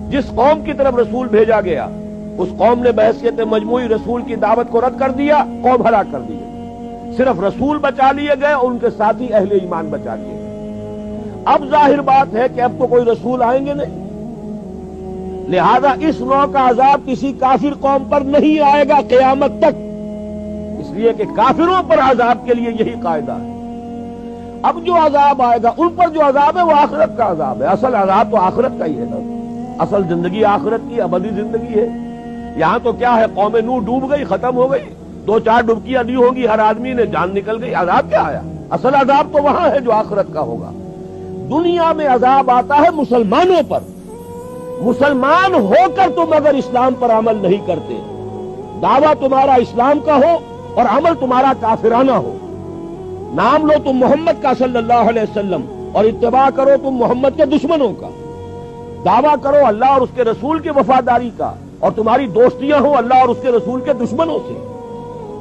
جس قوم کی طرف رسول بھیجا گیا اس قوم نے بحیثیت مجموعی رسول کی دعوت کو رد کر دیا، قوم ہلاک کر دی۔ صرف رسول بچا لیے گئے اور ان کے ساتھی اہل ایمان بچا لیے گئے۔ اب ظاہر بات ہے کہ اب تو کوئی رسول آئیں گے نہیں، لہذا اس نوع کا عذاب کسی کافر قوم پر نہیں آئے گا قیامت تک، اس لیے کہ کافروں پر عذاب کے لیے یہی قاعدہ ہے۔ اب جو عذاب آئے گا ان پر جو عذاب ہے وہ آخرت کا عذاب ہے، اصل عذاب تو آخرت کا ہی ہے نا، اصل زندگی آخرت کی ابدی زندگی ہے۔ یہاں تو کیا ہے، قوم نوح ڈوب گئی، ختم ہو گئی، 2-4 ڈبکیاں دی ہوں گی، ہر آدمی نے جان نکل گئی، عذاب کیا آیا؟ اصل عذاب تو وہاں ہے جو آخرت کا ہوگا۔ دنیا میں عذاب آتا ہے مسلمانوں پر، مسلمان ہو کر تم اگر اسلام پر عمل نہیں کرتے، دعویٰ تمہارا اسلام کا ہو اور عمل تمہارا کافرانہ ہو، نام لو تم محمد کا صلی اللہ علیہ وسلم اور اتباع کرو تم محمد کے دشمنوں کا، دعویٰ کرو اللہ اور اس کے رسول کی وفاداری کا اور تمہاری دوستیاں ہوں اللہ اور اس کے رسول کے دشمنوں سے،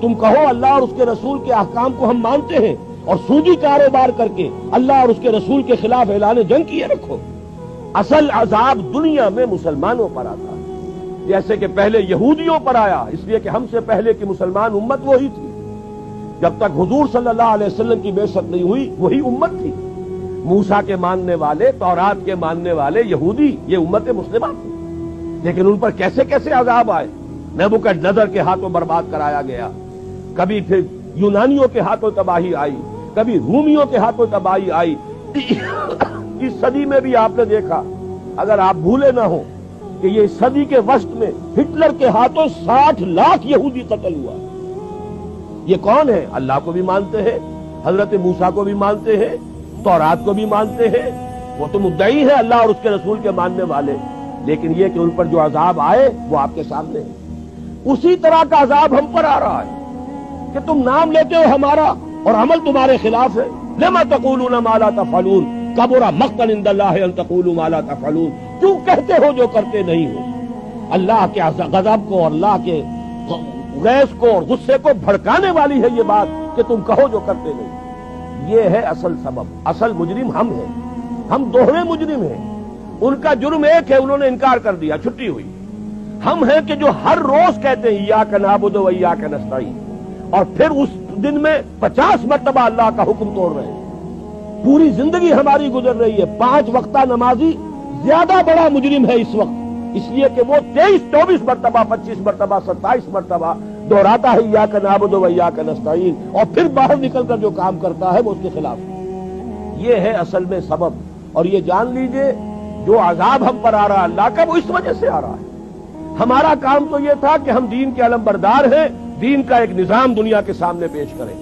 تم کہو اللہ اور اس کے رسول کے احکام کو ہم مانتے ہیں اور سودی کاروبار کر کے اللہ اور اس کے رسول کے خلاف اعلان جنگ کیے رکھو۔ اصل عذاب دنیا میں مسلمانوں پر آتا ہے، جیسے کہ پہلے یہودیوں پر آیا، اس لیے کہ ہم سے پہلے کی مسلمان امت وہی تھی، جب تک حضور صلی اللہ علیہ وسلم کی بعثت نہیں ہوئی وہی امت تھی، موسیٰ کے ماننے والے، تورات کے ماننے والے یہودی، یہ امت مسلمہ تھی، لیکن ان پر کیسے کیسے عذاب آئے، نبوکدنضر کے ہاتھوں برباد کرایا گیا، کبھی پھر یونانیوں کے ہاتھوں تباہی آئی، کبھی رومیوں کے ہاتھوں تباہی آئی۔ اس صدی میں بھی آپ نے دیکھا، اگر آپ بھولے نہ ہو کہ یہ صدی کے وسط میں ہٹلر کے ہاتھوں 60 لاکھ یہودی قتل ہوا۔ یہ کون ہے؟ اللہ کو بھی مانتے ہیں، حضرت موسیٰ کو بھی مانتے ہیں، تورات کو بھی مانتے ہیں، وہ تو مدعی ہے اللہ اور اس کے رسول کے ماننے والے، لیکن یہ کہ ان پر جو عذاب آئے وہ آپ کے سامنے ہے۔ اسی طرح کا عذاب ہم پر آ رہا ہے کہ تم نام لیتے ہو ہمارا اور عمل تمہارے خلاف ہے۔ لما تقولون ما لا تفعلون کبر مقتا عند اللہ ان تقولوا ما لا تفعلون، کیوں کہتے ہو جو کرتے نہیں ہو؟ اللہ کے غضب کو اور اللہ کے غیظ کو اور غصے کو بھڑکانے والی ہے یہ بات کہ تم کہو جو کرتے نہیں۔ یہ ہے اصل سبب، اصل مجرم ہم ہیں، ہم دوہرے مجرم ہیں۔ ان کا جرم ایک ہے، انہوں نے انکار کر دیا، چھٹی ہوئی۔ ہم ہیں کہ جو ہر روز کہتے ہیں ایاک نعبد و ایاک نستعین، اور پھر اس دن میں 50 مرتبہ اللہ کا حکم توڑ رہے ہیں۔ پوری زندگی ہماری گزر رہی ہے، 5 وقتہ نمازی زیادہ بڑا مجرم ہے اس وقت، اس لیے کہ وہ 23-24 مرتبہ 25 مرتبہ 27 مرتبہ دہراتا ہے ایاک نعبد و ایاک نستعین، اور پھر باہر نکل کر جو کام کرتا ہے وہ اس کے خلاف ہے۔ یہ ہے اصل میں سبب، اور یہ جان لیجئے جو عذاب ہم پر آ رہا ہے اللہ کا وہ اس وجہ سے آ رہا ہے۔ ہمارا کام تو یہ تھا کہ ہم دین کے علم بردار ہیں، دین کا ایک نظام دنیا کے سامنے پیش کریں۔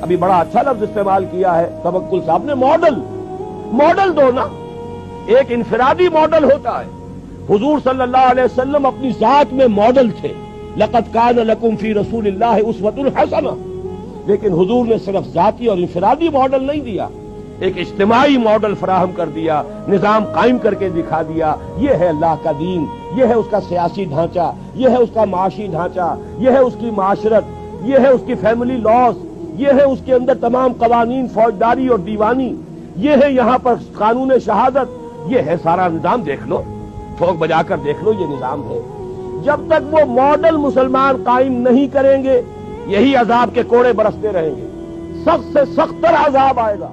ابھی بڑا اچھا لفظ استعمال کیا ہے توکل صاحب نے، ماڈل دو نا، ایک انفرادی ماڈل ہوتا ہے۔ حضور صلی اللہ علیہ وسلم اپنی ذات میں ماڈل تھے، لقد کان لکم فی رسول اللہ اسوۃ حسنہ، لیکن حضور نے صرف ذاتی اور انفرادی ماڈل نہیں دیا، ایک اجتماعی ماڈل فراہم کر دیا، نظام قائم کر کے دکھا دیا۔ یہ ہے اللہ کا دین، یہ ہے اس کا سیاسی ڈھانچہ، یہ ہے اس کا معاشی ڈھانچہ، یہ ہے اس کی معاشرت، یہ ہے اس کی فیملی لاز، یہ ہے اس کے اندر تمام قوانین فوجداری اور دیوانی، یہ ہے یہاں پر قانون شہادت، یہ ہے سارا نظام، دیکھ لو، ٹھوک بجا کر دیکھ لو، یہ نظام ہے۔ جب تک وہ ماڈل مسلمان قائم نہیں کریں گے یہی عذاب کے کوڑے برستے رہیں گے، سخت سے سخت تر عذاب آئے گا۔